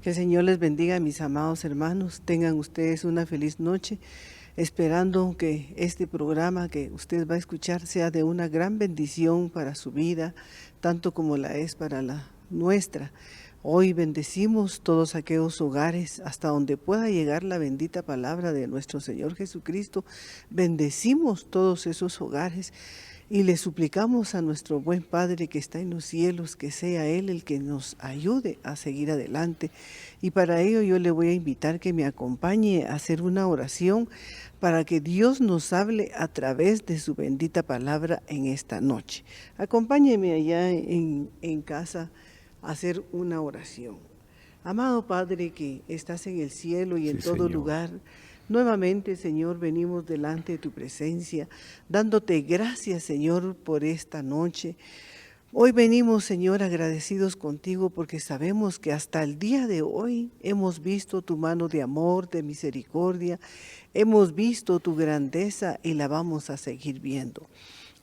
Que el Señor les bendiga, mis amados hermanos. Tengan ustedes una feliz noche, esperando que este programa que usted va a escuchar sea de una gran bendición para su vida, tanto como la es para la nuestra. Hoy bendecimos todos aquellos hogares hasta donde pueda llegar la bendita palabra de nuestro Señor Jesucristo. Bendecimos todos esos hogares y le suplicamos a nuestro buen Padre que está en los cielos, que sea Él el que nos ayude a seguir adelante. Y para ello yo le voy a invitar que me acompañe a hacer una oración para que Dios nos hable a través de su bendita palabra en esta noche. Acompáñeme allá en casa a hacer una oración. Amado Padre que estás en el cielo y en Sí, todo Señor. lugar, nuevamente, Señor, venimos delante de tu presencia, dándote gracias, Señor, por esta noche. Hoy venimos, Señor, agradecidos contigo porque sabemos que hasta el día de hoy hemos visto tu mano de amor, de misericordia, hemos visto tu grandeza y la vamos a seguir viendo.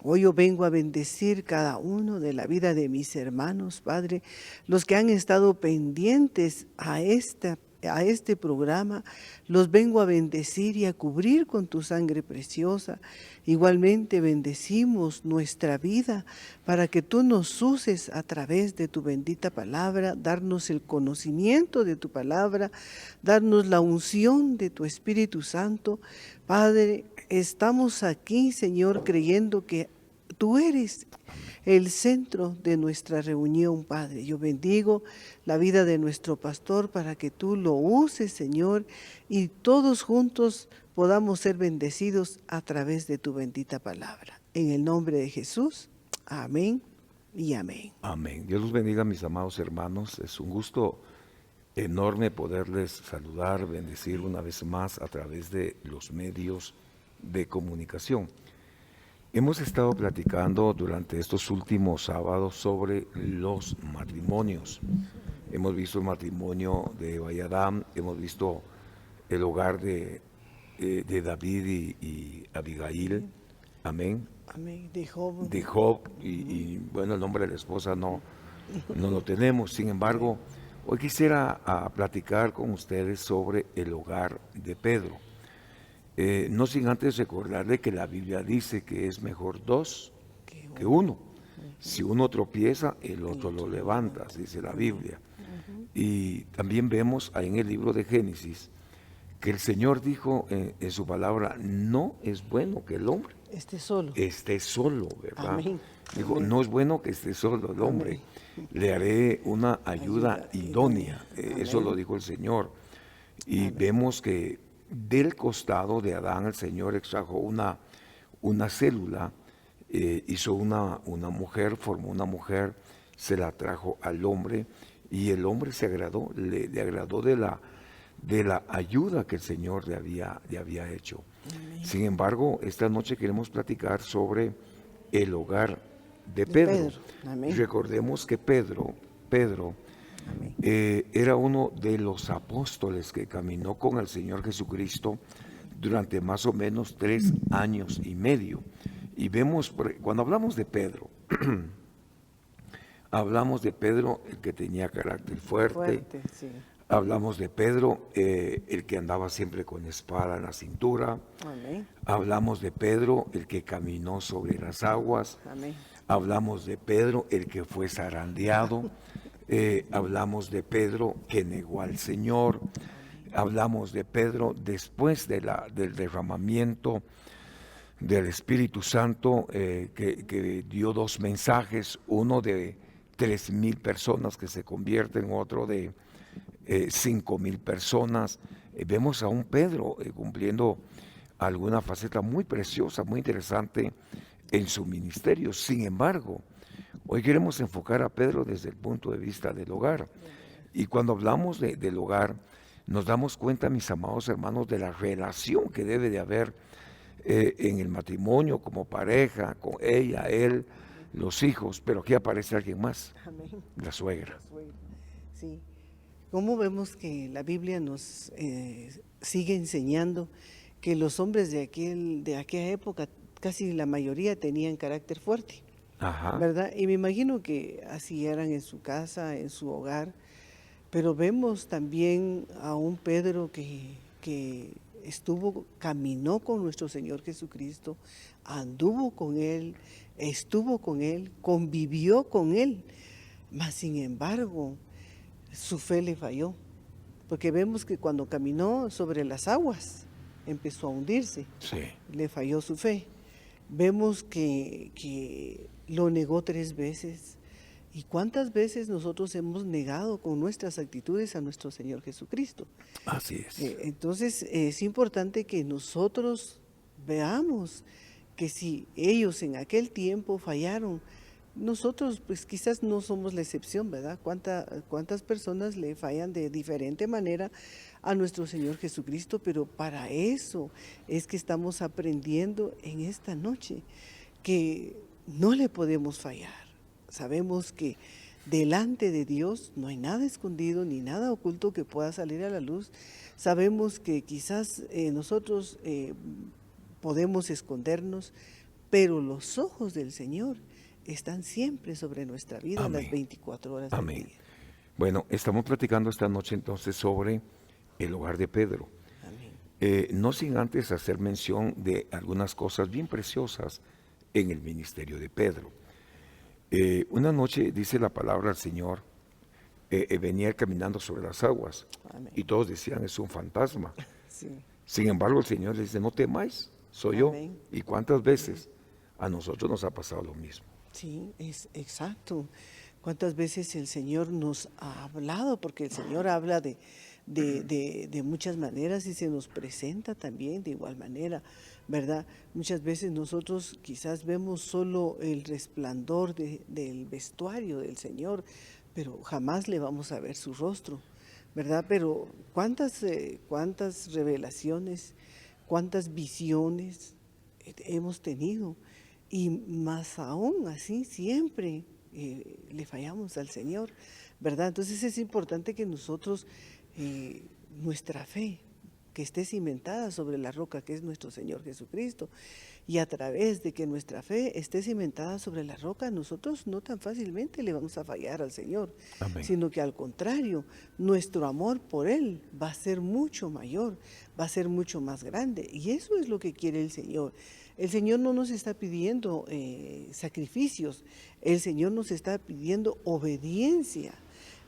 Hoy yo vengo a bendecir cada uno de la vida de mis hermanos, Padre, los que han estado pendientes a este programa, los vengo a bendecir y a cubrir con tu sangre preciosa. Igualmente bendecimos nuestra vida para que tú nos uses a través de tu bendita palabra, darnos el conocimiento de tu palabra, darnos la unción de tu Espíritu Santo. Padre, estamos aquí, Señor, creyendo que tú eres el centro de nuestra reunión, Padre. Yo bendigo la vida de nuestro pastor para que tú lo uses, Señor, y todos juntos podamos ser bendecidos a través de tu bendita palabra. En el nombre de Jesús, amén y amén. Amén. Dios los bendiga, mis amados hermanos. Es un gusto enorme poderles saludar, bendecir una vez más a través de los medios de comunicación. Hemos estado platicando durante estos últimos sábados sobre los matrimonios. Hemos visto el matrimonio de Eva y Adán, hemos visto el hogar de David y Abigail. Amén. Amén. De Job. De Job y bueno, el nombre de la esposa no lo tenemos. Sin embargo, hoy quisiera platicar con ustedes sobre el hogar de Pedro. No sin antes recordarle que la Biblia dice que es mejor dos que uno. Si uno tropieza, el otro lo levanta, dice la Biblia. Y también vemos ahí en el libro de Génesis que el Señor dijo en su palabra, no es bueno que el hombre esté solo, ¿verdad? Amén. Dijo, Amén. no es bueno que esté solo el hombre, le haré una ayuda idónea. Eso lo dijo el Señor. Y vemos que del costado de Adán el Señor extrajo una célula, hizo una mujer, formó una mujer, se la trajo al hombre y el hombre se agradó, le agradó de la ayuda que el Señor le había hecho. Amén. Sin embargo, esta noche queremos platicar sobre el hogar de Pedro. Recordemos que Pedro era uno de los apóstoles que caminó con el Señor Jesucristo durante más o menos 3 años y medio. Y vemos, cuando hablamos de Pedro, hablamos de Pedro el que tenía carácter fuerte, Sí. Hablamos de Pedro, el que andaba siempre con espada en la cintura. Amén. Hablamos de Pedro, el que caminó sobre las aguas. Amén. Hablamos de Pedro, el que fue zarandeado. Hablamos de Pedro, que negó al Señor. Hablamos de Pedro después del derramamiento del Espíritu Santo, que dio 2 mensajes, uno de 3,000 personas que se convierten, otro de 5,000 personas. Vemos a un Pedro cumpliendo alguna faceta muy preciosa, muy interesante en su ministerio. Sin embargo, hoy queremos enfocar a Pedro desde el punto de vista del hogar. Y cuando hablamos del hogar, nos damos cuenta, mis amados hermanos, de la relación que debe de haber en el matrimonio, como pareja, con ella, él, los hijos. Pero aquí aparece alguien más, Amén. la suegra. Sí. ¿Cómo vemos que la Biblia nos sigue enseñando que los hombres de aquella época, casi la mayoría tenían carácter fuerte? Ajá. ¿Verdad? Y me imagino que así eran en su casa, en su hogar. Pero vemos también a un Pedro que caminó con nuestro Señor Jesucristo, anduvo con Él, estuvo con Él, convivió con Él, mas sin embargo su fe le falló, porque vemos que cuando caminó sobre las aguas empezó a hundirse, Sí, le falló su fe. Vemos que lo negó 3 veces. ¿Y cuántas veces nosotros hemos negado con nuestras actitudes a nuestro Señor Jesucristo? así es. Entonces es importante que nosotros veamos que si ellos en aquel tiempo fallaron, nosotros pues quizás no somos la excepción, ¿verdad? ¿Cuántas personas le fallan de diferente manera a nuestro Señor Jesucristo? Pero para eso es que estamos aprendiendo en esta noche, que no le podemos fallar. Sabemos que delante de Dios no hay nada escondido ni nada oculto que pueda salir a la luz. Sabemos que quizás nosotros podemos escondernos, pero los ojos del Señor están siempre sobre nuestra vida, Amén. las 24 horas del Amén. día. Bueno, estamos platicando esta noche entonces sobre el hogar de Pedro. Amén. No sin antes hacer mención de algunas cosas bien preciosas en el ministerio de Pedro. Una noche dice la palabra del Señor, venía él caminando sobre las aguas. Amén. Y todos decían, es un fantasma. Sí. Sin embargo, el Señor le dice, no temáis, soy yo. Amén. ¿Y cuántas veces a nosotros nos ha pasado lo mismo? Sí, es exacto. ¿Cuántas veces el Señor nos ha hablado? Porque el Señor habla de muchas maneras y se nos presenta también de igual manera, ¿verdad? Muchas veces nosotros quizás vemos solo el resplandor del vestuario del Señor, pero jamás le vamos a ver su rostro, ¿verdad? Pero cuántas revelaciones, cuántas visiones hemos tenido, y más aún así siempre le fallamos al Señor, ¿verdad? Entonces es importante que nosotros, nuestra fe, que esté cimentada sobre la roca que es nuestro Señor Jesucristo, y a través de que nuestra fe esté cimentada sobre la roca, nosotros no tan fácilmente le vamos a fallar al Señor, Amén. sino que al contrario, nuestro amor por Él va a ser mucho mayor, va a ser mucho más grande, y eso es lo que quiere el Señor. El Señor no nos está pidiendo sacrificios, el Señor nos está pidiendo obediencia.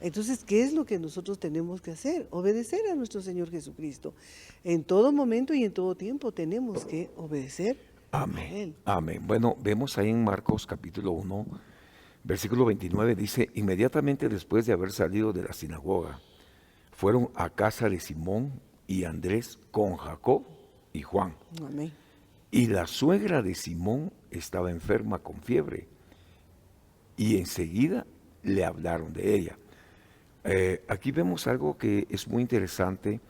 Entonces, ¿qué es lo que nosotros tenemos que hacer? Obedecer a nuestro Señor Jesucristo. En todo momento y en todo tiempo tenemos que obedecer a Amén. Él. Amén. Bueno, vemos ahí en Marcos capítulo 1, versículo 29, dice, inmediatamente después de haber salido de la sinagoga, fueron a casa de Simón y Andrés con Jacob y Juan. Amén. Y la suegra de Simón estaba enferma con fiebre, y enseguida le hablaron de ella. Aquí vemos algo que es muy interesante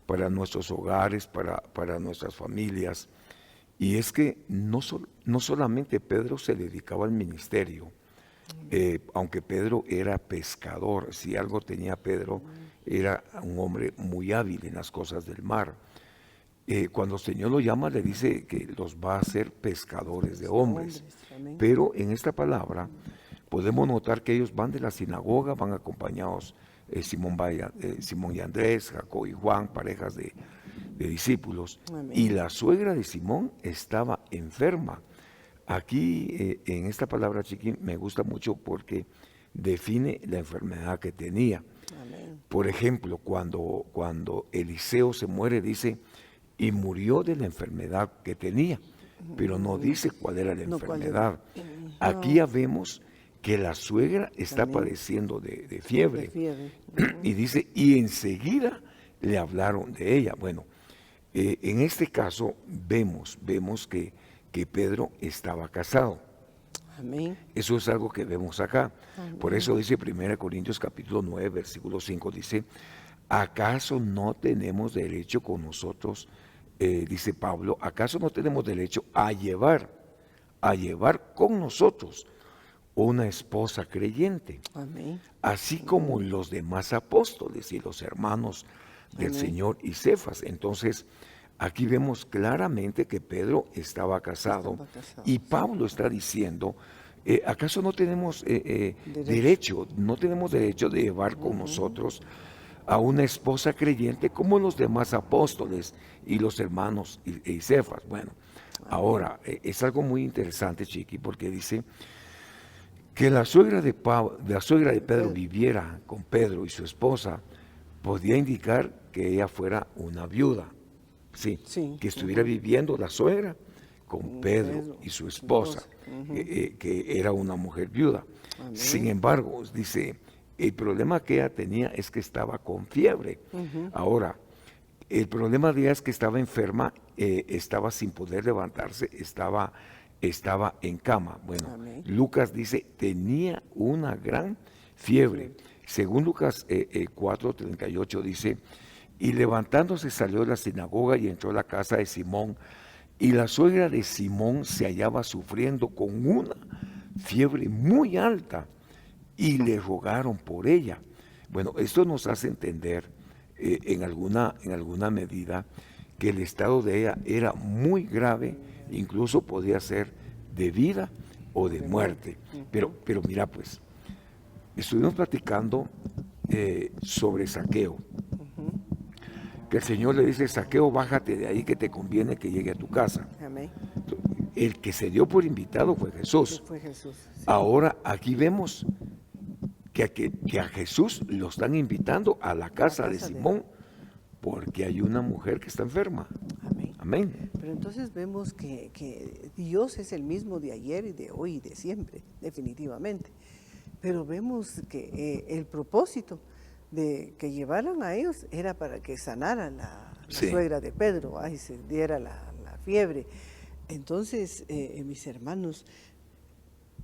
para nuestros hogares, para nuestras familias, y es que no solamente Pedro se dedicaba al ministerio, aunque Pedro era pescador, si algo tenía Pedro, era un hombre muy hábil en las cosas del mar. Cuando el Señor lo llama, le dice que los va a hacer pescadores de hombres. Amén. Pero en esta palabra podemos notar que ellos van de la sinagoga, van acompañados Simón y Andrés, Jacob y Juan, parejas de discípulos. Amén. Y la suegra de Simón estaba enferma. Aquí en esta palabra, Chiqui, me gusta mucho porque define la enfermedad que tenía. Amén. Por ejemplo, cuando Eliseo se muere, dice, y murió de la enfermedad que tenía, pero no dice cuál era la No, ¿cuál enfermedad. era? Aquí ya vemos que la suegra está También. padeciendo de fiebre. De fiebre. Y dice, y enseguida le hablaron de ella. Bueno, en este caso vemos que Pedro estaba casado. Amén. Eso es algo que vemos acá. Por eso dice 1 Corintios capítulo 9, versículo 5, dice, ¿acaso no tenemos derecho con nosotros, dice Pablo, acaso no tenemos derecho a llevar con nosotros una esposa creyente, Amén. así como los demás apóstoles y los hermanos del Amén. Señor y Cefas? Entonces, aquí vemos claramente que Pedro estaba casado, Estaba casado, y sí. Pablo está diciendo, ¿acaso no tenemos derecho? No tenemos derecho de llevar con nosotros a una esposa creyente como los demás apóstoles y los hermanos y Cefas. Bueno, ahora es algo muy interesante, Chiqui, porque dice que la suegra de Pedro viviera con Pedro y su esposa, podía indicar que ella fuera una viuda, sí, Sí. que estuviera viviendo la suegra con Pedro y su esposa, que era una mujer viuda. Amén. Sin embargo, dice, el problema que ella tenía es que estaba con fiebre. Ahora, el problema de ella es que estaba enferma, estaba sin poder levantarse, estaba en cama. Bueno, Amén. Lucas dice, tenía una gran fiebre. Según Lucas 4:38 dice, y levantándose salió de la sinagoga y entró a la casa de Simón, y la suegra de Simón se hallaba sufriendo con una fiebre muy alta, y le rogaron por ella. Bueno, esto nos hace entender en alguna medida que el estado de ella era muy grave, incluso podía ser de vida o de muerte. Pero mira pues, estuvimos platicando sobre Zaqueo, que el Señor le dice, Zaqueo, bájate de ahí que te conviene que llegue a tu casa. Amén. El que se dio por invitado fue Jesús. Fue Jesús. Sí. Ahora aquí vemos que a Jesús lo están invitando a la casa de Simón porque hay una mujer que está enferma. Amén. Amén. Pero entonces vemos que Dios es el mismo de ayer y de hoy y de siempre, definitivamente. Pero vemos que el propósito de que llevaran a ellos era para que sanara la Sí. suegra de Pedro, y se diera la fiebre. Entonces, mis hermanos,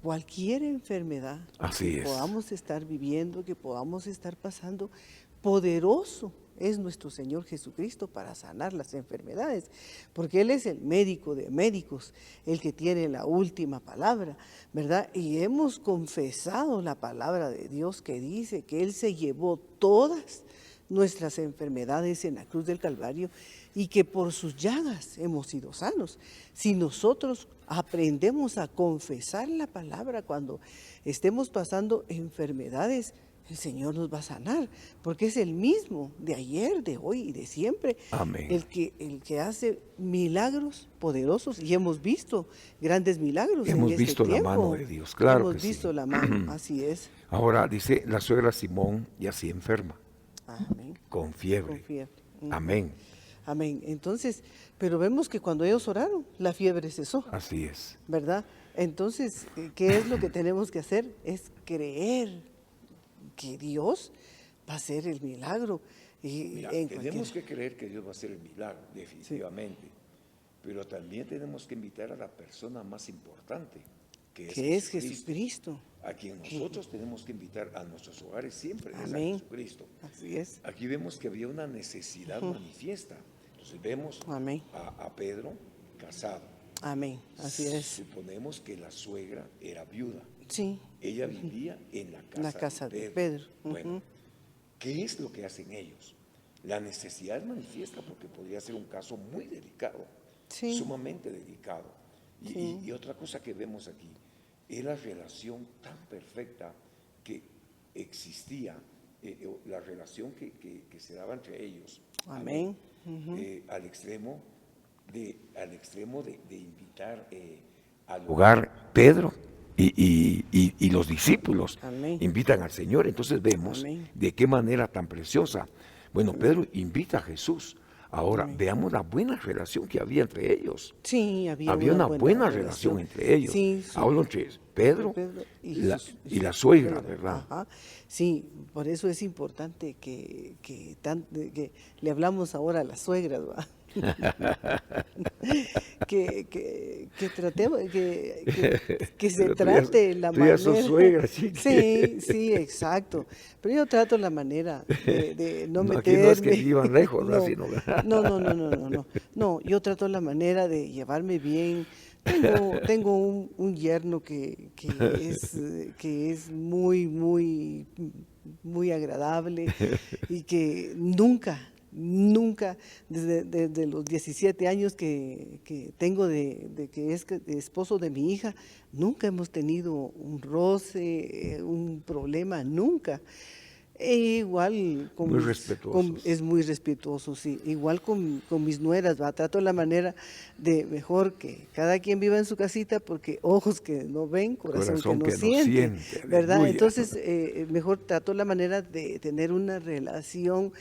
cualquier enfermedad Así que es. podamos estar viviendo, que podamos estar pasando, poderoso es nuestro Señor Jesucristo para sanar las enfermedades, porque Él es el médico de médicos, el que tiene la última palabra, ¿verdad? Y hemos confesado la palabra de Dios que dice que Él se llevó todas nuestras enfermedades en la cruz del Calvario y que por sus llagas hemos sido sanos. Si nosotros aprendemos a confesar la palabra cuando estemos pasando enfermedades, el Señor nos va a sanar, porque es el mismo de ayer, de hoy y de siempre. Amén. El que hace milagros poderosos, y hemos visto grandes milagros Hemos en este visto la tiempo. mano de Dios, claro hemos que sí. visto la mano, así es. Ahora dice la suegra Simón y así enferma, Amén. con fiebre. Con fiebre. Amén. Amén. Entonces, pero vemos que cuando ellos oraron, la fiebre cesó, Así es. ¿verdad? Entonces, ¿qué es lo que tenemos que hacer? Es creer que Dios va a hacer el milagro. Y Mira, tenemos que creer que Dios va a hacer el milagro, definitivamente. Pero también tenemos que invitar a la persona más importante, que es Jesucristo, a quien nosotros tenemos que invitar a nuestros hogares siempre, es a Jesucristo. Así es. Aquí vemos que había una necesidad manifiesta. Entonces vemos Amén. a Pedro casado. Amén. Así es. Suponemos que la suegra era viuda. Sí. Ella vivía en la casa de Pedro. Bueno, ¿qué es lo que hacen ellos? La necesidad es manifiesta porque podría ser un caso muy delicado, Sí. sumamente delicado. Y otra cosa que vemos aquí es la relación tan perfecta que existía, la relación que se daba entre ellos. Amén. Al extremo de invitar al hogar Pedro y los discípulos. Amén. Invitan al Señor. Entonces vemos Amén. de qué manera tan preciosa. Bueno, Pedro invita a Jesús. Ahora veamos la buena relación que había entre ellos. Sí, había una buena relación entre ellos. Sí, Hablo entre Pedro y la suegra, ¿verdad? Ajá. Sí, por eso es importante que le hablamos ahora a las suegras, ¿va? que tratemos, que se Pero trate la tú ya manera. sos suegra, chiqui. Sí, exacto. Pero yo trato la manera de no meterme. Aquí no es que vivan lejos, ¿verdad? No, yo trato la manera de llevarme bien. Tengo un yerno que es muy agradable y que nunca, desde los 17 años que tengo de que es esposo de mi hija, nunca hemos tenido un roce, un problema, nunca. Igual Muy respetuosos. es muy respetuoso, sí. Igual con mis nueras, va, trato la manera de mejor que cada quien viva en su casita, porque ojos que no ven, corazón que Corazón no que no siente, siente, ¿verdad? aleluya. Entonces, mejor trato la manera de tener una relación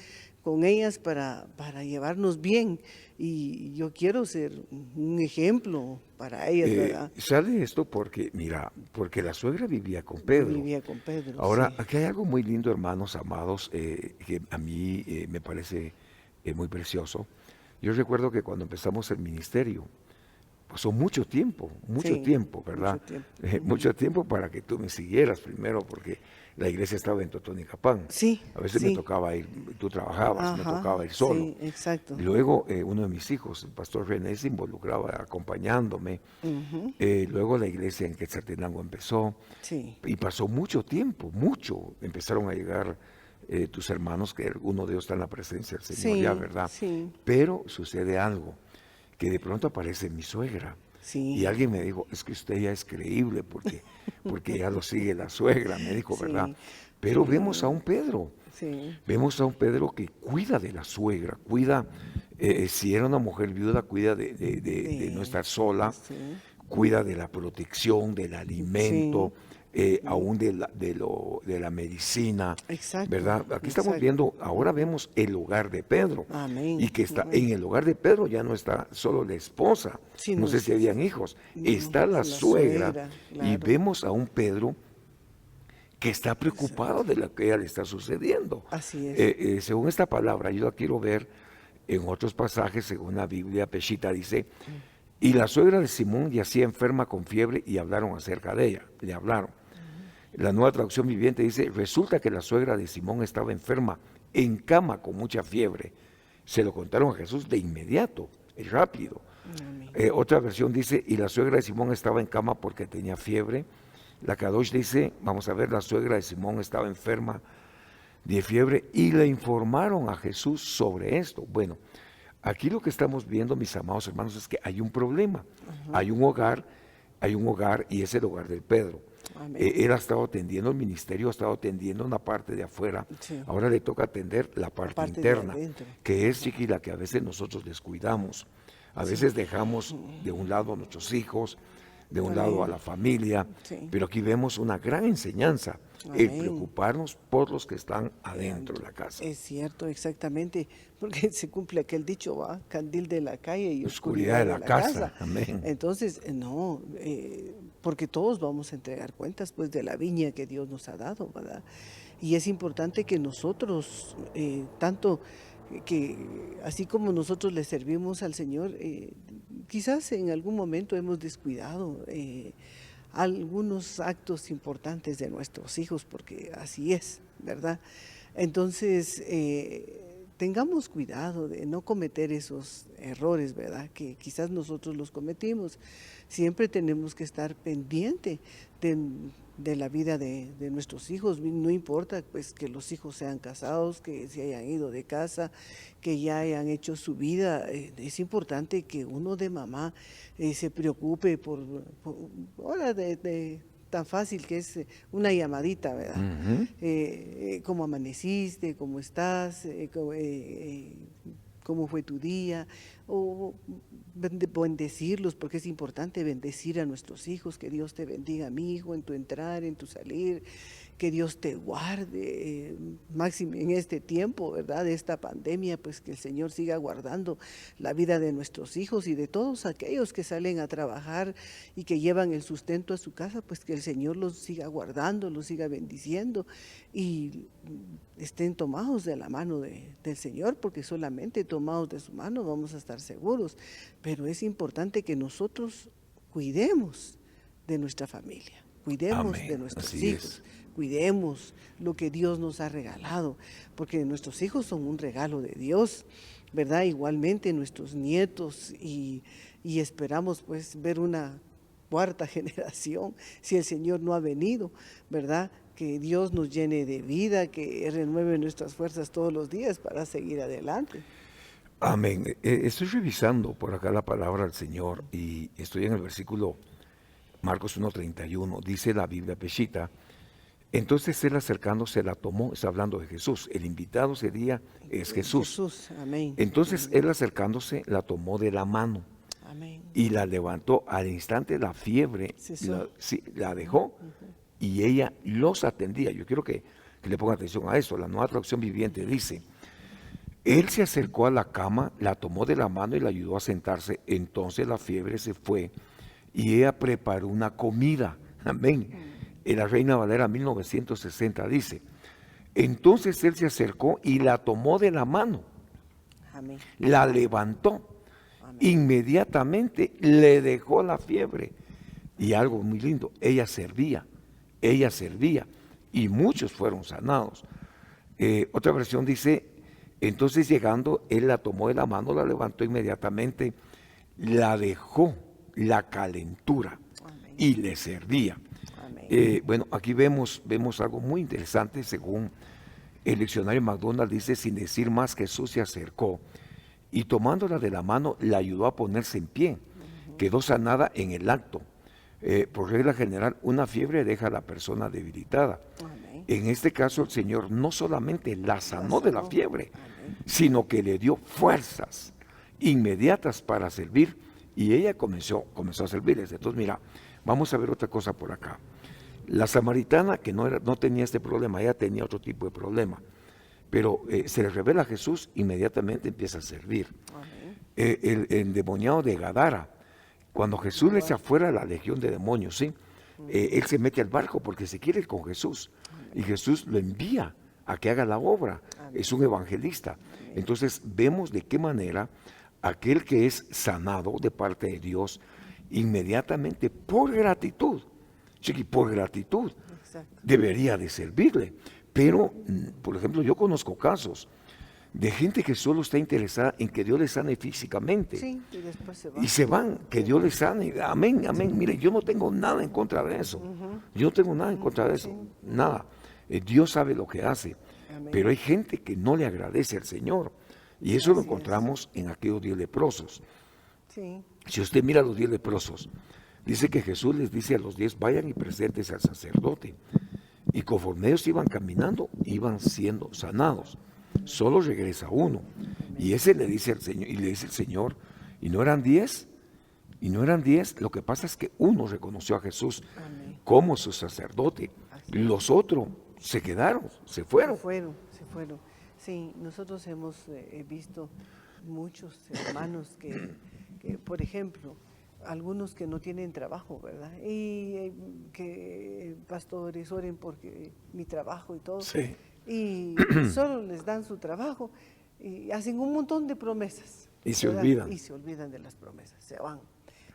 con ellas para llevarnos bien. Y yo quiero ser un ejemplo para ellas, ¿verdad? Sale esto porque, mira, porque la suegra vivía con Pedro. Vivía con Pedro, Ahora, sí. aquí hay algo muy lindo, hermanos amados, que a mí me parece muy precioso. Yo recuerdo que cuando empezamos el ministerio, pasó mucho Sí, tiempo, ¿verdad? mucho tiempo. Mucho tiempo para que tú me siguieras primero, porque la iglesia estaba en Totonicapán. Sí, A veces me sí. tocaba ir, tú trabajabas, me Ajá, tocaba ir solo. sí, exacto. Luego, uno de mis hijos, el pastor René, se involucraba acompañándome. Ujú, Luego la iglesia en Quetzaltenango empezó sí, y pasó mucho tiempo, mucho. Empezaron a llegar tus hermanos, que uno de ellos está en la presencia del Señor ya, sí, ¿verdad? sí, Pero sucede algo, que de pronto aparece mi suegra. Y sí, alguien me dijo, es que usted ya es creíble porque ya lo sigue la suegra, me dijo, ¿verdad? sí, Pero vemos a sí, un Pedro, sí, vemos a un Pedro que cuida de la suegra, cuida, si era una mujer viuda, cuida de no estar sola, sí, cuida de la protección, del sí, alimento, sí, aún de la medicina, exacto, ¿verdad? Aquí estamos exacto. viendo, ahora vemos el hogar de Pedro, y Amén, que está amén. en el hogar de Pedro ya no está solo la esposa, Sí, no no, sé si habían hijos, no, está la la suegra, suegra, y claro, vemos a un Pedro que está preocupado exacto. de lo que a ella le está sucediendo. Así es. Según esta palabra, yo la quiero ver en otros pasajes, según la Biblia, Peshita dice, y la suegra de Simón yacía enferma con fiebre y hablaron acerca de ella, le hablaron. La Nueva Traducción Viviente dice, resulta que la suegra de Simón estaba enferma, en cama con mucha fiebre. Se lo contaron a Jesús de inmediato, rápido. Amén. Otra versión dice, y la suegra de Simón estaba en cama porque tenía fiebre. La Kadosh dice, vamos a ver, la suegra de Simón estaba enferma de fiebre y le informaron a Jesús sobre esto. Bueno, aquí lo que estamos viendo, mis amados hermanos, es que hay un problema. Ajá. Hay un hogar y es el hogar del Pedro. Amén. Él ha estado atendiendo el ministerio, ha estado atendiendo una parte de afuera. Sí, Ahora le toca atender la la parte parte de interna, adentro. que es, Chiqui, la que a veces nosotros descuidamos. A Sí. veces dejamos de un lado a nuestros hijos, de un lado a Amén. la familia, Sí. pero aquí vemos una gran enseñanza, el Amén. preocuparnos por los que están adentro de Adentro. la casa. Es cierto, exactamente, porque se cumple aquel dicho, va, candil de la calle y Oscuridad de oscuridad de la la casa, casa. amén. Entonces, no, porque todos vamos a entregar cuentas pues de la viña que Dios nos ha dado, ¿verdad? Y es importante que nosotros, tanto que así como nosotros le servimos al Señor, quizás en algún momento hemos descuidado algunos actos importantes de nuestros hijos, porque así es, ¿verdad? Entonces, tengamos cuidado de no cometer esos errores, ¿verdad? Que quizás nosotros los cometimos. Siempre tenemos que estar pendiente de la vida de nuestros hijos. No importa pues que los hijos sean casados, que se hayan ido de casa, que ya hayan hecho su vida. Es importante que uno de mamá se preocupe por ahora tan fácil que es una llamadita, ¿verdad? Ujú. ¿Cómo amaneciste? ¿Cómo estás? ¿Cómo fue tu día? O bendecirlos, porque es importante bendecir a nuestros hijos, que Dios te bendiga, mi hijo, en tu entrar, en tu salir, que Dios te guarde, máximo en este tiempo, ¿verdad? De esta pandemia, pues que el Señor siga guardando la vida de nuestros hijos y de todos aquellos que salen a trabajar y que llevan el sustento a su casa, pues que el Señor los siga guardando, los siga bendiciendo y estén tomados de la mano del Señor, porque solamente tomados de su mano vamos a estar seguros. Pero es importante que nosotros cuidemos de nuestra familia, cuidemos de Amén, nuestros así hijos, es. cuidemos lo que Dios nos ha regalado, porque nuestros hijos son un regalo de Dios, ¿verdad? Igualmente nuestros nietos y esperamos pues ver una cuarta generación si el Señor no ha venido, ¿verdad? Que Dios nos llene de vida, que renueve nuestras fuerzas todos los días para seguir adelante. Amén. Estoy revisando por acá la palabra del Señor y estoy en el versículo Marcos 1:31. Dice la Biblia Peshita, Entonces él acercándose la tomó, está hablando de Jesús, el invitado ese día es Jesús. Jesús, amén. Entonces él acercándose la tomó de la mano Amén. y la levantó. Al instante la fiebre Cesó. la dejó y ella los atendía. Yo quiero que le pongan atención a esto. La Nueva Traducción Viviente dice: él se acercó a la cama, la tomó de la mano y la ayudó a sentarse. Entonces la fiebre se fue y ella preparó una comida. Amén. En la Reina Valera 1960 dice: entonces él se acercó y la tomó de la mano, Amén. la levantó, Amén. inmediatamente le dejó la fiebre. Y algo muy lindo, ella servía y muchos fueron sanados. Otra versión dice: entonces llegando, él la tomó de la mano, la levantó inmediatamente, la dejó la calentura Amén. y le servía. Amén. Bueno, aquí vemos algo muy interesante. Según el diccionario McDonald dice: sin decir más, Jesús se acercó y tomándola de la mano la ayudó a ponerse en pie. Quedó sanada en el acto. Por regla general, una fiebre deja a la persona debilitada. Amén. En este caso, el Señor no solamente la sanó de la sanó. fiebre, Amén. sino que le dio fuerzas inmediatas para servir, y ella comenzó a servirles. Entonces, mira, vamos a ver otra cosa por acá. La samaritana, que no tenía este problema, ella tenía otro tipo de problema, pero se le revela a Jesús, inmediatamente empieza a servir. Amén. El endemoniado de Gadara, cuando Jesús le echa fuera la legión de demonios, ¿sí? Él se mete al barco porque se quiere ir con Jesús, y Jesús lo envía a que haga la obra. Es un evangelista. Entonces vemos de qué manera aquel que es sanado de parte de Dios, inmediatamente por gratitud, chiqui, por gratitud, Exacto. debería de servirle. Pero, por ejemplo, yo conozco casos de gente que solo está interesada en que Dios les sane físicamente. Sí, y después se va. Y se van, que Dios les sane. Amén, amén. Mire, yo no tengo nada en contra de eso. Yo no tengo nada en contra de eso. Nada. Dios sabe lo que hace. Amén. Pero hay gente que no le agradece al Señor. Y eso lo Así es. encontramos en aquellos 10 leprosos. Sí. Si usted mira a los 10 leprosos, dice que Jesús les dice a los 10: vayan y presentes al sacerdote. Y conforme ellos iban caminando, iban siendo sanados. Solo regresa uno. Y ese le dice al Señor, y le dice el Señor: ¿y no eran 10? ¿Y no eran 10? Lo que pasa es que uno reconoció a Jesús Amén. como su sacerdote. Los otros se quedaron, se fueron. Se fueron. Sí, nosotros hemos visto muchos hermanos que, por ejemplo, algunos que no tienen trabajo, ¿verdad? Y que pastores oren porque mi trabajo y todo. Sí. Y solo les dan su trabajo y hacen un montón de promesas. Y se ¿verdad? olvidan. Y se olvidan de las promesas, se van.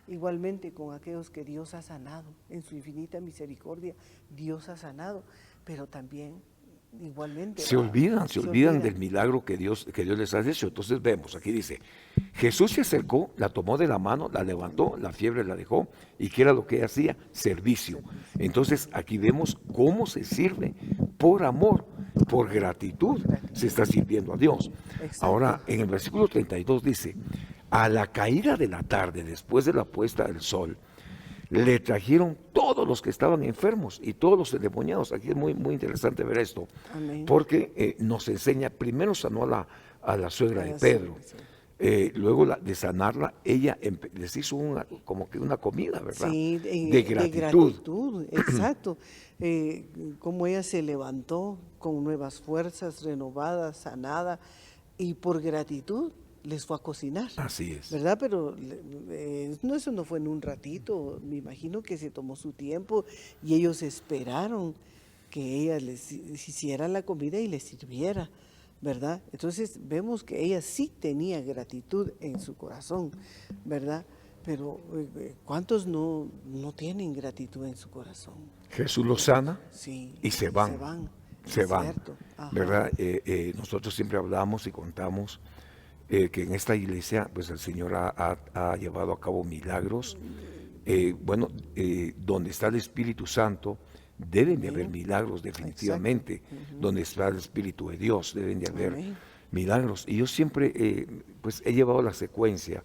Igualmente con aquellos que Dios ha sanado, en su infinita misericordia, Dios ha sanado, pero también igualmente Se olvidan del milagro que Dios les ha hecho. Entonces vemos, aquí dice: Jesús se acercó, la tomó de la mano, la levantó, la fiebre la dejó. ¿Y qué era lo que ella hacía? Servicio. Entonces aquí vemos cómo se sirve por amor, por gratitud, se está sirviendo a Dios. Exacto. Ahora, en el versículo 32 dice: a la caída de la tarde, después de la puesta del sol, le trajeron todos los que estaban enfermos y todos los endemoniados. Aquí es muy, muy interesante ver esto, Amén. porque nos enseña, primero sanó a la suegra de la Pedro, suegra, luego de sanarla, ella les hizo como que una comida, ¿verdad? Sí, de gratitud. Exacto. Como ella se levantó con nuevas fuerzas, renovada, sanada, y por gratitud les fue a cocinar. Así es. ¿Verdad? Pero eso no fue en un ratito, me imagino que se tomó su tiempo y ellos esperaron que ella les hiciera la comida y les sirviera, ¿verdad? Entonces vemos que ella sí tenía gratitud en su corazón, ¿verdad? Pero ¿cuántos no tienen gratitud en su corazón? Jesús los sana, Sí, y se van. Se es van, cierto. Ajá. ¿verdad? Nosotros siempre hablamos y contamos que en esta iglesia, pues el Señor ha llevado a cabo milagros. Donde está el Espíritu Santo, deben de haber milagros definitivamente. Donde está el Espíritu de Dios, deben de haber Amén. milagros. Y yo siempre, pues he llevado la secuencia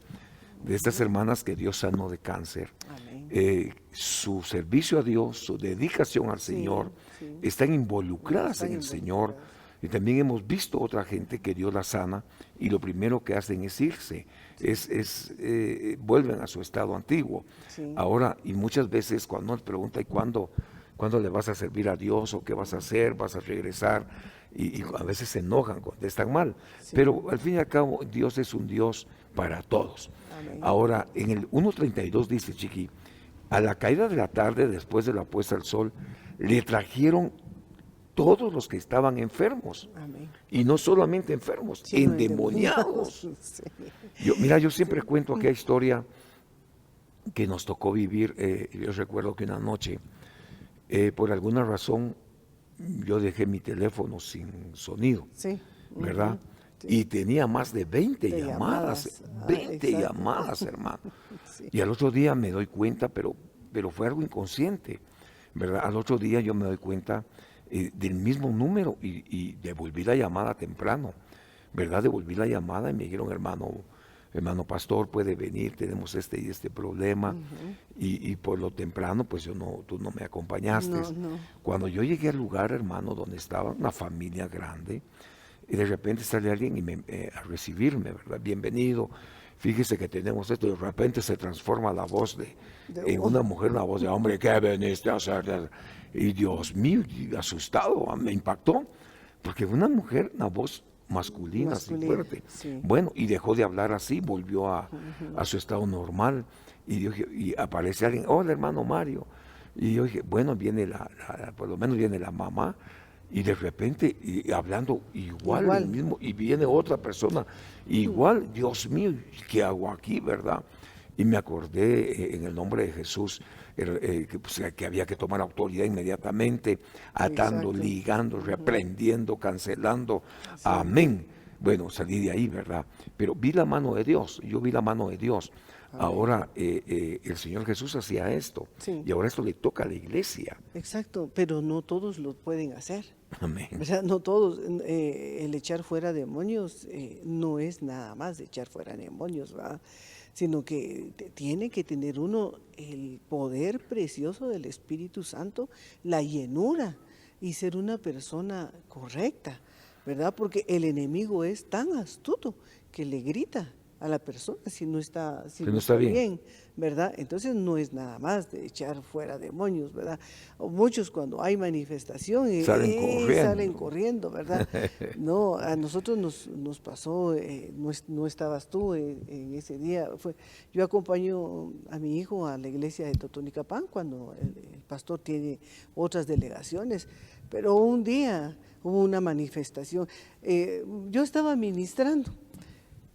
de estas hermanas que Dios sanó de cáncer. Amén. su servicio a Dios, su dedicación al Señor, sí. están involucradas Están en el Señor. involucradas. Y también hemos visto otra gente que Dios la sana y lo primero que hacen es irse, vuelven a su estado antiguo. Sí. Ahora, y muchas veces cuando nos pregunta, ¿y cuándo le vas a servir a Dios o qué vas a hacer? ¿Vas a regresar? Y a veces se enojan, contestan mal. Sí. Pero al fin y al cabo, Dios es un Dios para todos. Amén. Ahora, en el 1:32 dice, Chiqui, a la caída de la tarde, después de la puesta del sol, le trajeron todos los que estaban enfermos. Amén. Y no solamente enfermos, Sino endemoniados. Sí. Yo siempre cuento aquella historia que nos tocó vivir. Yo recuerdo que una noche, por alguna razón, yo dejé mi teléfono sin sonido, Sí. ¿verdad? Sí. Y tenía más de 20 De llamadas, llamadas. 20 Exacto. llamadas, hermano. Sí. Y al otro día me doy cuenta, pero fue algo inconsciente, ¿verdad? Al otro día yo me doy cuenta del mismo número y devolví la llamada temprano, ¿verdad? Devolví la llamada y me dijeron, hermano pastor, puede venir, tenemos este y este problema. Y por lo temprano, pues tú no me acompañaste. No. Cuando yo llegué al lugar, hermano, donde estaba una familia grande, y de repente sale alguien a recibirme, ¿verdad? Bienvenido. Fíjese que tenemos esto, y de repente se transforma la voz en una mujer, una voz de hombre, ¿qué veniste a hacer? Y Dios mío, y asustado, me impactó, porque una mujer, una voz masculina, así fuerte. Sí. Bueno, y dejó de hablar así, volvió a su estado normal, y aparece alguien, hola hermano Mario, y yo dije, bueno, viene por lo menos viene la mamá, y de repente, y hablando igual, el mismo, y viene otra persona, igual, Dios mío, ¿qué hago aquí, verdad? Y me acordé en el nombre de Jesús que había que tomar autoridad inmediatamente, atando, Exacto. ligando, reprendiendo, cancelando. Amén. Bueno, salí de ahí, ¿verdad? Pero vi la mano de Dios, yo vi la mano de Dios. Ahora el Señor Jesús hacía esto, Sí. y ahora esto le toca a la iglesia. Exacto, pero no todos lo pueden hacer. Amén. O sea, no todos. El echar fuera demonios no es nada más de echar fuera demonios, ¿verdad? Sino que tiene que tener uno el poder precioso del Espíritu Santo, la llenura y ser una persona correcta, ¿verdad? Porque el enemigo es tan astuto que le grita a la persona si no está bien, ¿verdad? Entonces no es nada más de echar fuera demonios, ¿verdad? O muchos cuando hay manifestación salen corriendo, ¿verdad? No, a nosotros nos pasó, no estabas tú en ese día, yo acompaño a mi hijo a la iglesia de Totonicapán cuando el pastor tiene otras delegaciones, pero un día hubo una manifestación, yo estaba ministrando.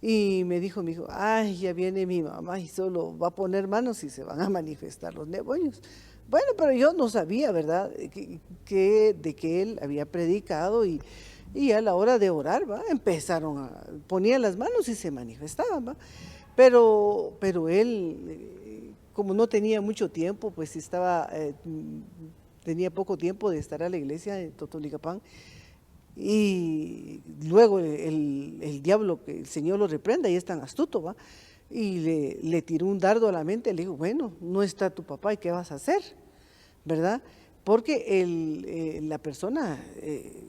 Y me dijo mi hijo, ay, ya viene mi mamá y solo va a poner manos y se van a manifestar los demonios. Bueno, pero yo no sabía, ¿verdad?, de que él había predicado y a la hora de orar, ¿va?, ponía las manos y se manifestaban, ¿va? Pero él, como no tenía mucho tiempo, pues tenía poco tiempo de estar a la iglesia de Totonicapán. Y luego el diablo, que el Señor lo reprenda, y es tan astuto, ¿va? Y le tiró un dardo a la mente, le dijo, bueno, no está tu papá, ¿y qué vas a hacer? ¿Verdad? Porque la persona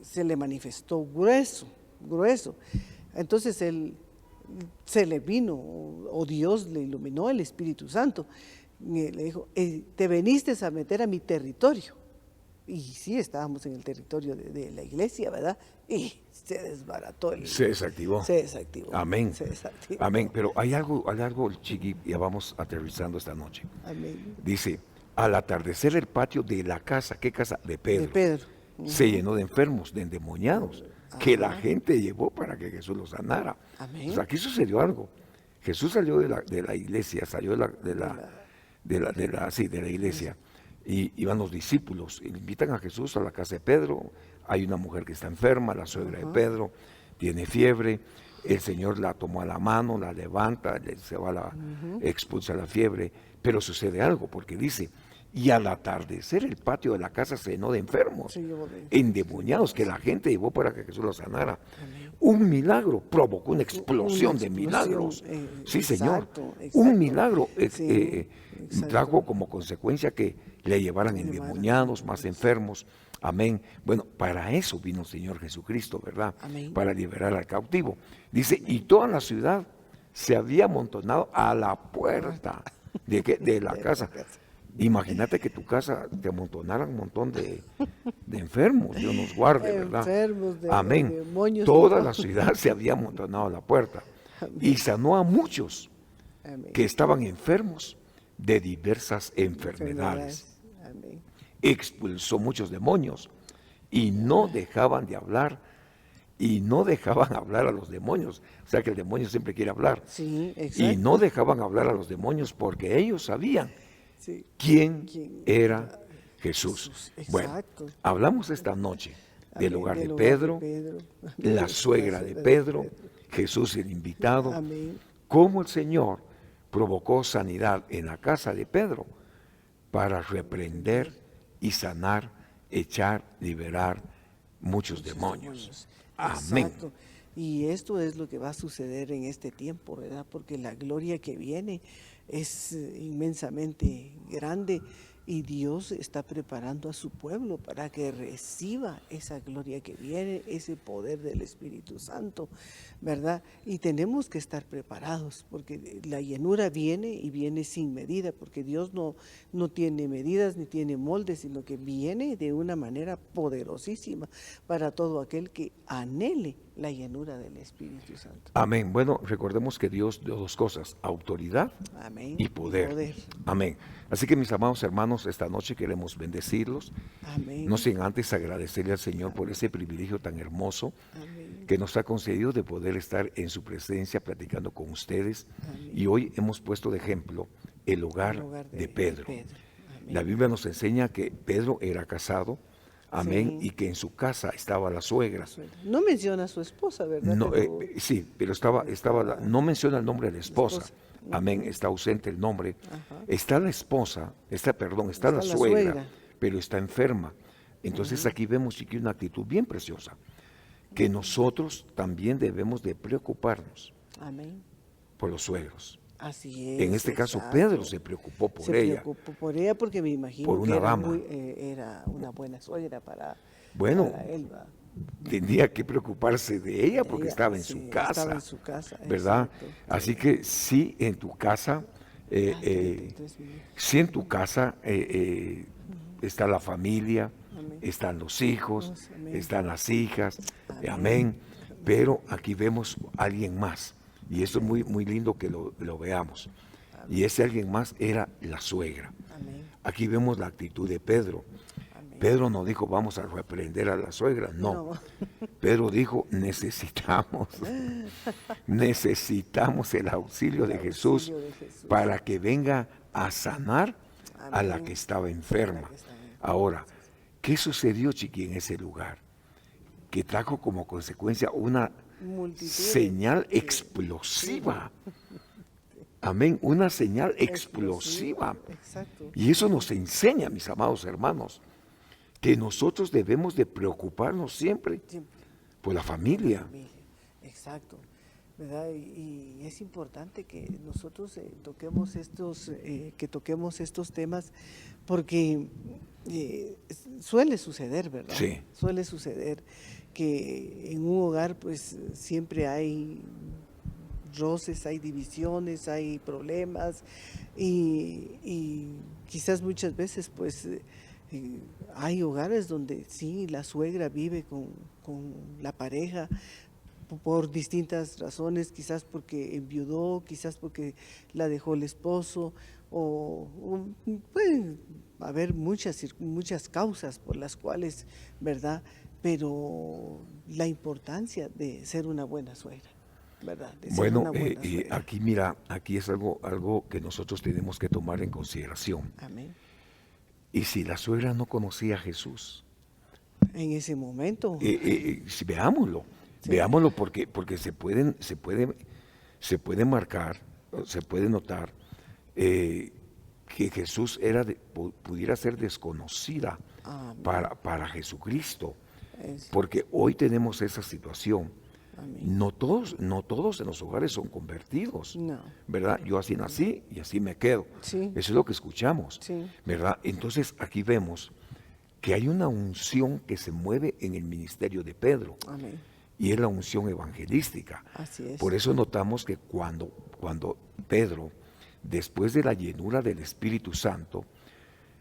se le manifestó grueso. Entonces él se le vino, o Dios le iluminó, el Espíritu Santo. Le dijo, te veniste a meter a mi territorio. Y sí, estábamos en el territorio de la iglesia, ¿verdad? Y se desbarató. Se desactivó. Amén. Se desactivó. Amén. Pero hay algo, Chiqui, ya vamos aterrizando esta noche. Amén. Dice, al atardecer el patio de la casa, ¿qué casa? De Pedro. De Pedro. Se llenó de enfermos, de endemoniados, que la gente llevó para que Jesús los sanara. Amén. Pues aquí sucedió algo. Jesús salió de la iglesia, salió de la iglesia. Y iban los discípulos y le invitan a Jesús a la casa de Pedro. Hay una mujer que está enferma, la suegra de Pedro, tiene fiebre. El Señor la tomó a la mano, la levanta, se va expulsa la fiebre. Pero sucede algo, porque dice, y al atardecer el patio de la casa se llenó de enfermos, endemoniados, que la gente llevó para que Jesús los sanara. Un milagro provocó una explosión de milagros. Sí, Señor. Un milagro Sí, trajo exacto. como consecuencia que le llevaran endemoniados, más enfermos. Amén. Bueno, para eso vino el Señor Jesucristo, ¿verdad? Amén. Para liberar al cautivo. Dice, y toda la ciudad se había amontonado a la puerta de la De la casa. casa. Imagínate que tu casa te amontonaran un montón de enfermos, Dios nos guarde, ¿verdad? Enfermos, Amén. demonios y Toda todo. la ciudad se había amontonado a la puerta y Amén. sanó a muchos Amén. que estaban enfermos de diversas enfermedades. Amén. Expulsó muchos demonios y no dejaban de hablar y no dejaban hablar a los demonios. O sea que el demonio siempre quiere hablar. Sí, Y no exacto. dejaban hablar a los demonios porque ellos sabían Sí. quién ¿Quién era era Jesús. Jesús? Bueno, Exacto. hablamos esta noche del Amén. hogar de Del hogar de Pedro, Pedro. Amén. la La suegra de suegra de Pedro, Pedro. Jesús el invitado, Amén. cómo el Señor provocó sanidad en la casa de Pedro para reprender y sanar, echar, liberar muchos demonios. Amén. Exacto. Y esto es lo que va a suceder en este tiempo, ¿verdad? Porque la gloria que viene es inmensamente grande y Dios está preparando a su pueblo para que reciba esa gloria que viene, ese poder del Espíritu Santo, ¿verdad? Y tenemos que estar preparados porque la llenura viene y viene sin medida, porque Dios no tiene medidas ni tiene moldes, sino que viene de una manera poderosísima para todo aquel que anhele la llenura del Espíritu Santo. Amén. Bueno, recordemos que Dios dio dos cosas, autoridad Amén. y poder. Amén. Así que mis amados hermanos, esta noche queremos bendecirlos. Amén. No sin antes agradecerle al Señor por ese privilegio tan hermoso Amén. que nos ha concedido de poder estar en su presencia platicando con ustedes. Amén. Y hoy hemos puesto de ejemplo el hogar, El hogar de Pedro. Amén. La Biblia nos enseña que Pedro era casado, amén, Sí. y que en su casa estaba la suegra. No menciona a su esposa, ¿verdad? No, Pero sí, pero no menciona el nombre de la esposa. esposa. Amén, está ausente el nombre. Ajá. Está la esposa, está Está la la suegra, suegra. pero está enferma. Entonces aquí vemos chiqui, una actitud bien preciosa, que nosotros también debemos de preocuparnos Amén. por los suegros. Así es. En este caso, exacto. Pedro se preocupó por Se ella, preocupó por ella porque me imagino por que una era, dama. era una buena suegra Bueno, para él. ¿Va? tenía que preocuparse de ella porque Ella, estaba en sí, su estaba casa, en su casa, ¿verdad? exacto, Así sí. que sí, en tu casa, 33 minutos. sí en tu casa está la familia, Amén. están los hijos, Amén. están las hijas, Amén. amén. Pero aquí vemos a alguien más y esto es muy, muy lindo que lo veamos. Y ese alguien más era la suegra. Amén. Aquí vemos la actitud de Pedro. Amén. Pedro no dijo vamos a reprender a la suegra, no. No. Pedro dijo necesitamos el auxilio de Jesús auxilio de Jesús. para que venga a sanar a la Amén. que estaba enferma. que estaba enferma. Ahora, ¿qué sucedió, chiqui, en ese lugar? Que trajo como consecuencia una Multitud de- señal explosiva. Amén, una señal explosiva. Exacto. Y eso nos enseña, mis amados hermanos, que nosotros debemos de preocuparnos siempre Siempre. por la familia. Familia. Exacto. ¿Verdad? Y es importante que nosotros toquemos estos temas porque suele suceder, ¿verdad? Sí. Suele suceder que en un hogar pues siempre hay roces, hay divisiones, hay problemas y quizás muchas veces pues hay hogares donde sí, la suegra vive con la pareja por distintas razones, quizás porque enviudó, quizás porque la dejó el esposo, o pueden haber muchas causas por las cuales, ¿verdad? Pero la importancia de ser una buena suegra, ¿verdad? De ser Bueno, una buena suegra. aquí mira, aquí es algo que nosotros tenemos que tomar en consideración. Amén. Y si la suegra no conocía a Jesús, En ese momento, si veámoslo, Sí. veámoslo porque se puede marcar, se puede notar que Jesús pudiera ser desconocida Amén. para Jesucristo, Es- porque hoy tenemos esa situación Amén. No todos en los hogares son convertidos, No. ¿verdad? Yo así nací y así me quedo. Sí. Eso es lo que escuchamos, Sí. ¿verdad? Entonces aquí vemos que hay una unción que se mueve en el ministerio de Pedro Amén. y es la unción evangelística. Así es. Por eso notamos que cuando Pedro, después de la llenura del Espíritu Santo,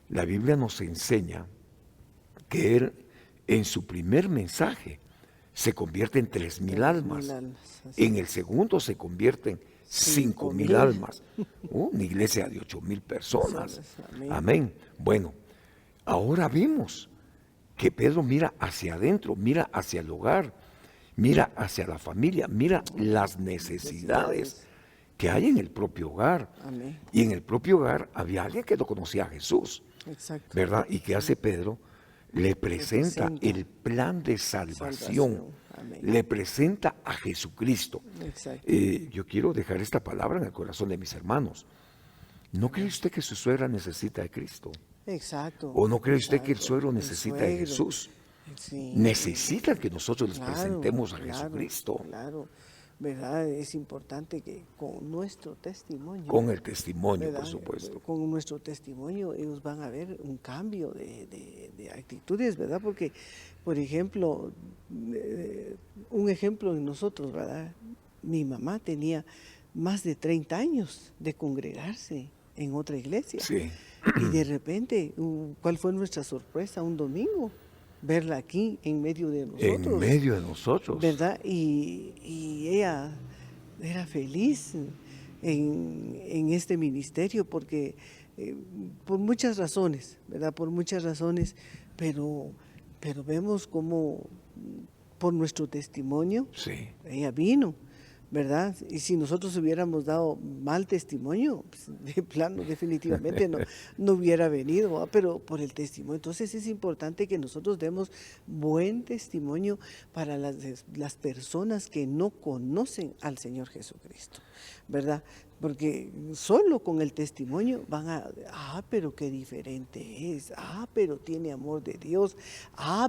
la Biblia nos enseña que él en su primer mensaje se convierte en 3,000 almas. 3,000 almas, así En el segundo se convierten 5,000 almas. Una iglesia de 8,000 personas. Amén. Amén. Bueno, ahora vimos que Pedro mira hacia adentro, mira hacia el hogar, mira hacia la familia, mira las necesidades que hay en el propio hogar. Amén. Y en el propio hogar había alguien que no conocía a Jesús, Exacto. ¿verdad? ¿Y qué hace Pedro? Le presenta el plan de salvación, Amén. le presenta a Jesucristo. Exacto. Yo quiero dejar esta palabra en el corazón de mis hermanos. ¿No cree usted que su suegra necesita de Cristo? Exacto. ¿O no cree usted que el Exacto. suegro El necesita de suegro. Jesús? Sí. Necesitan que nosotros les Claro, presentemos a claro, Jesucristo Claro, ¿verdad? Es importante que con nuestro testimonio, con el testimonio, ¿verdad? por supuesto. Con nuestro testimonio ellos van a ver un cambio de actitudes, ¿verdad? Porque, por ejemplo, un ejemplo en nosotros, ¿verdad? Mi mamá tenía más de 30 años de congregarse en otra iglesia. Sí, Y de repente, ¿cuál fue nuestra sorpresa? Un domingo, verla aquí en medio de nosotros. en medio de nosotros. ¿Verdad? Y ella era feliz en este ministerio porque por muchas razones, ¿verdad? Por muchas razones, pero vemos como por nuestro testimonio, Sí, ella vino, ¿verdad? Y si nosotros hubiéramos dado mal testimonio, pues, de plano definitivamente no hubiera venido, ¿verdad? Pero por el testimonio. Entonces es importante que nosotros demos buen testimonio para las personas que no conocen al Señor Jesucristo, ¿verdad? Porque solo con el testimonio van pero qué diferente es, pero tiene amor de Dios,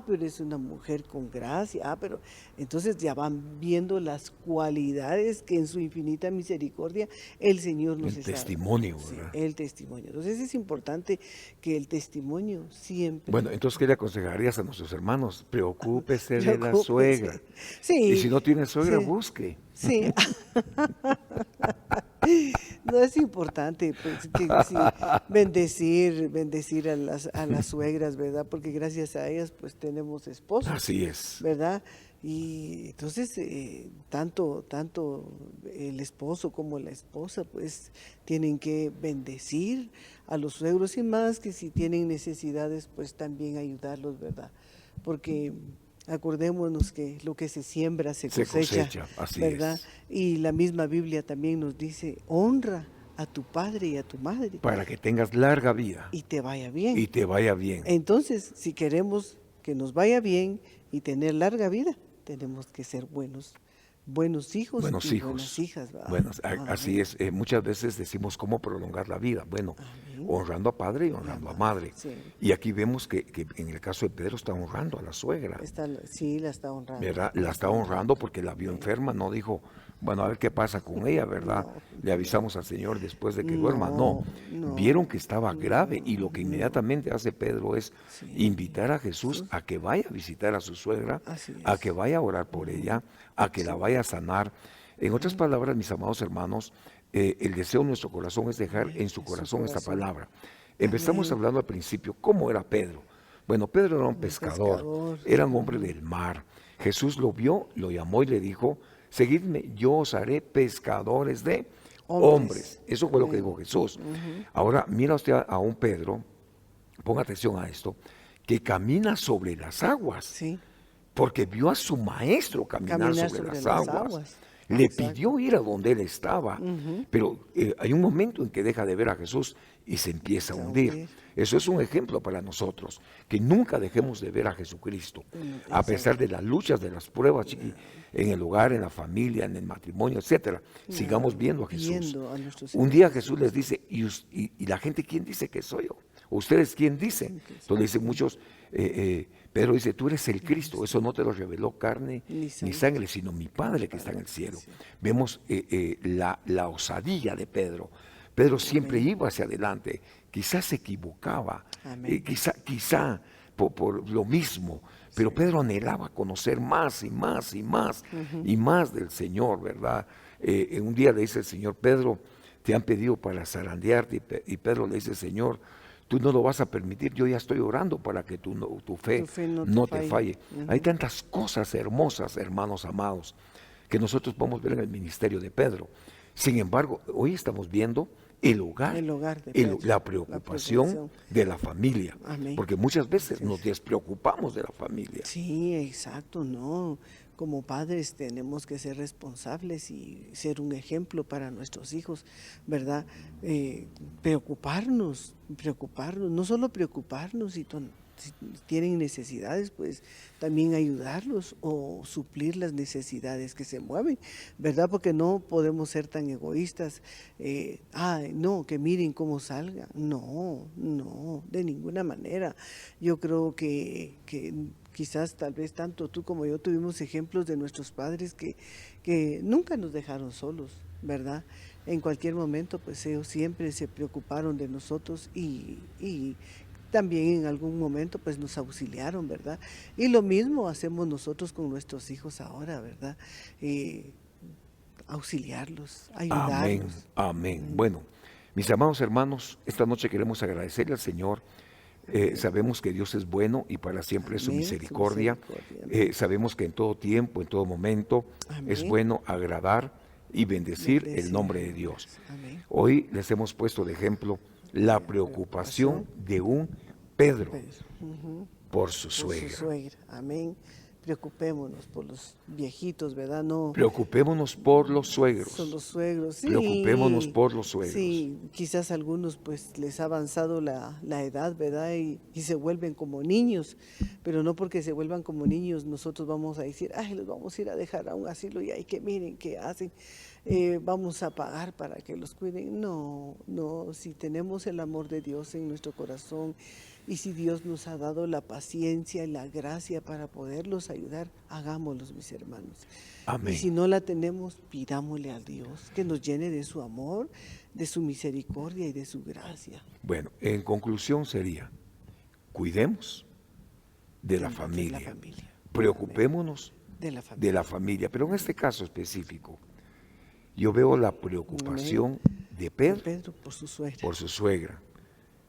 pero es una mujer con gracia, pero entonces ya van viendo las cualidades que en su infinita misericordia el Señor nos el está testimonio, dando. Sí, ¿verdad? el testimonio. Entonces es importante que el testimonio siempre... Bueno, entonces, ¿qué le aconsejarías a nuestros hermanos? Preocúpese de la Preocúpese. suegra. Sí, Y si no tiene suegra, sí. busque. Sí. No es importante pues, sí, bendecir a las suegras, ¿verdad? Porque gracias a ellas pues tenemos esposos, Así es. ¿verdad? Y entonces tanto el esposo como la esposa pues tienen que bendecir a los suegros y más que si tienen necesidades pues también ayudarlos, ¿verdad? Porque acordémonos que lo que se siembra se cosecha, así ¿verdad? es. Y la misma Biblia también nos dice, honra a tu padre y a tu madre Para que tengas larga vida y te vaya bien. y te vaya bien. Entonces, si queremos que nos vaya bien y tener larga vida, tenemos que ser buenos hijos Buenos y hijos. buenas hijas, ¿verdad? Bueno, así es. Muchas veces decimos cómo prolongar la vida. Bueno, Amén. honrando a padre y honrando a madre. Sí. Y aquí vemos que en el caso de Pedro está honrando a la suegra. Sí, la está honrando. ¿Verdad? La está honrando porque la vio enferma, no dijo, bueno, a ver qué pasa con ella, ¿verdad? Le avisamos al Señor después de que duerma. No, vieron que estaba grave y lo que inmediatamente hace Pedro es invitar a Jesús a que vaya a visitar a su suegra, Así es. a que vaya a orar por ella, a que la vaya a sanar. En otras palabras, mis amados hermanos, el deseo de nuestro corazón es dejar en su corazón esta palabra. Empezamos hablando al principio, ¿cómo era Pedro? Bueno, Pedro era un pescador, era un hombre del mar. Jesús lo vio, lo llamó y le dijo, seguidme, yo os haré pescadores de hombres. Eso fue lo que dijo Jesús. Ahora, mira usted a un Pedro, ponga atención a esto, que camina sobre las aguas. Sí. Porque vio a su maestro caminar sobre las aguas. Le pidió ir a donde él estaba. Pero hay un momento en que deja de ver a Jesús y se empieza a Se hundir. hundir. Eso es un ejemplo para nosotros, que nunca dejemos de ver a Jesucristo, a pesar de las luchas, de las pruebas, en el hogar, en la familia, en el matrimonio, etcétera. Sigamos viendo a Jesús. Viendo a nuestro Un Señor día Jesús. Jesús les dice, ¿y la gente quién dice que soy yo? ¿Ustedes quién dicen? Entonces dicen muchos, Pedro dice, tú eres el Cristo, eso no te lo reveló carne Ni ni sangre. sangre, sino mi Padre que está en el cielo. Vemos la osadía de Pedro. Pedro siempre iba hacia adelante, quizás se equivocaba, Amén. quizá por lo mismo, pero Pedro anhelaba conocer más y más y más y más del Señor, ¿verdad? Un día le dice el Señor, Pedro, te han pedido para zarandearte, y Pedro le dice, Señor, tú no lo vas a permitir, yo ya estoy orando para que tu fe, Tu fe no no te te falle. falle. Hay tantas cosas hermosas, hermanos amados, que nosotros podemos ver en el ministerio de Pedro. Sin embargo, hoy estamos viendo el hogar, El hogar de Pedro, la preocupación de la familia, Amén. porque muchas veces nos despreocupamos de la familia. Sí, exacto, no. Como padres tenemos que ser responsables y ser un ejemplo para nuestros hijos, ¿verdad? Preocuparnos, no solo preocuparnos si tienen necesidades, pues también ayudarlos o suplir las necesidades que se mueven, ¿verdad? Porque no podemos ser tan egoístas. No, que miren cómo salga. No, de ninguna manera. Yo creo que quizás tal vez tanto tú como yo tuvimos ejemplos de nuestros padres que nunca nos dejaron solos, ¿verdad? En cualquier momento, pues ellos siempre se preocuparon de nosotros y también en algún momento pues nos auxiliaron, ¿verdad? Y lo mismo hacemos nosotros con nuestros hijos ahora, ¿verdad? Auxiliarlos, Amén, ayudarlos. amén. Bueno, mis amados hermanos, esta noche queremos agradecerle al Señor. Sabemos que Dios es bueno y para siempre es su Amén, misericordia. su misericordia. Sabemos que en todo tiempo, en todo momento, es Amén. bueno agradar y bendecir el Bendecir nombre de a Dios. Amén. Hoy les hemos puesto de ejemplo la preocupación de un Pedro por su Por su suegra. suegra. Amén. Preocupémonos por los viejitos, ¿verdad? No Preocupémonos por los suegros. son los suegros. Sí. Preocupémonos por los suegros. Sí, quizás algunos pues les ha avanzado la edad, ¿verdad? Y se vuelven como niños, pero no porque se vuelvan como niños nosotros vamos a decir, ay, los vamos a ir a dejar a un asilo y ahí que miren qué hacen. Vamos a pagar para que los cuiden. No, si tenemos el amor de Dios en nuestro corazón y si Dios nos ha dado la paciencia y la gracia para poderlos ayudar, hagámoslos, mis hermanos. Amén. Y si no la tenemos, pidámosle a Dios que nos llene de su amor, de su misericordia y de su gracia. Bueno, en conclusión sería, cuidemos de la De familia. la familia. Preocupémonos De la familia. de la familia, pero en este caso específico, yo veo la preocupación de Pedro Pedro por su suegra. por su suegra,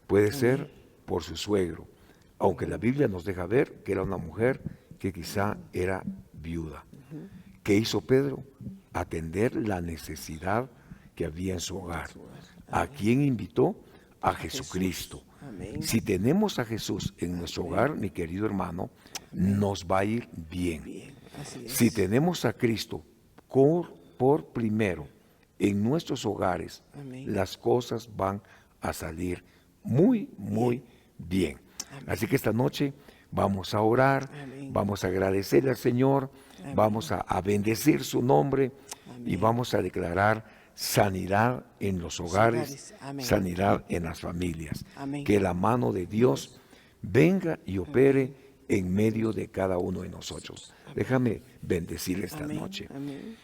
puede ser por su suegro, aunque la Biblia nos deja ver que era una mujer que quizá era viuda. ¿Qué hizo Pedro? Atender la necesidad que había en su hogar. ¿A quién invitó? A Jesucristo. Amén. Si tenemos a Jesús en nuestro hogar, mi querido hermano, nos va a ir bien. Bien, así es. Si tenemos a Cristo por primero en nuestros hogares, Amén. las cosas van a salir muy bien. Así que esta noche vamos a orar, Amén. vamos a agradecerle al Señor, vamos a bendecir su nombre y vamos a declarar sanidad en los hogares, Amén. sanidad en las familias. Amén. Que la mano de Dios venga y opere en medio de cada uno de nosotros. Déjame bendecir esta Amén. noche. Amén.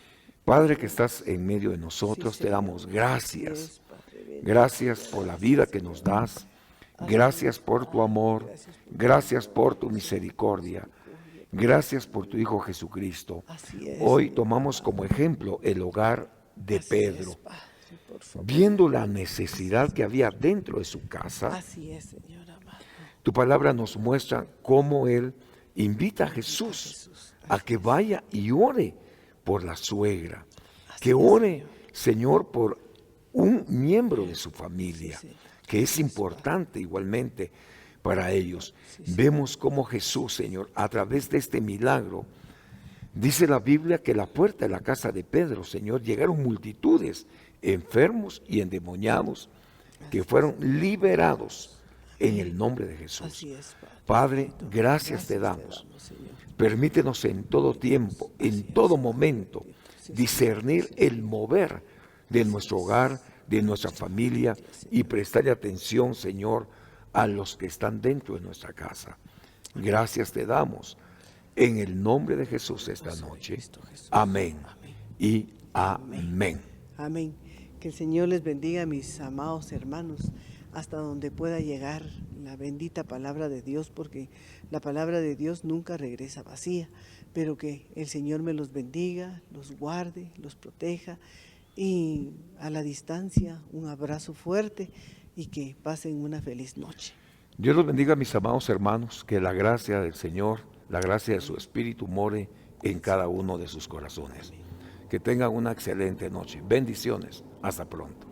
Padre que estás en medio de nosotros, Sí, te damos Señor. gracias. Así es, Padre, bendito. Gracias por la vida que nos das. Gracias por tu amor. Gracias por tu misericordia. Gracias por tu Hijo Jesucristo. Así es, Hoy Señor. tomamos como ejemplo el hogar de Así Pedro, es, Padre, por favor. viendo la necesidad que había dentro de su casa. Así es, Señor amado. Tu palabra nos muestra cómo él invita a Jesús a que vaya y ore por la suegra, que ore, Señor, por un miembro de su familia, que es importante igualmente para ellos. Vemos cómo Jesús, Señor, a través de este milagro, dice la Biblia que a la puerta de la casa de Pedro, Señor, llegaron multitudes, enfermos y endemoniados, que fueron liberados en el nombre de Jesús. Así es, Padre. Padre, gracias te damos. Señor. Permítenos en todo tiempo, en todo momento, discernir el mover de nuestro hogar, de nuestra familia y prestarle atención, Señor, a los que están dentro de nuestra casa. Gracias te damos en el nombre de Jesús esta noche. Amén y amén. Amén. Que el Señor les bendiga, mis amados hermanos, hasta donde pueda llegar la bendita palabra de Dios, porque la palabra de Dios nunca regresa vacía, pero que el Señor me los bendiga, los guarde, los proteja, y a la distancia un abrazo fuerte y que pasen una feliz noche. Dios los bendiga, mis amados hermanos, que la gracia del Señor, la gracia de su Espíritu more en cada uno de sus corazones. Que tengan una excelente noche. Bendiciones. Hasta pronto.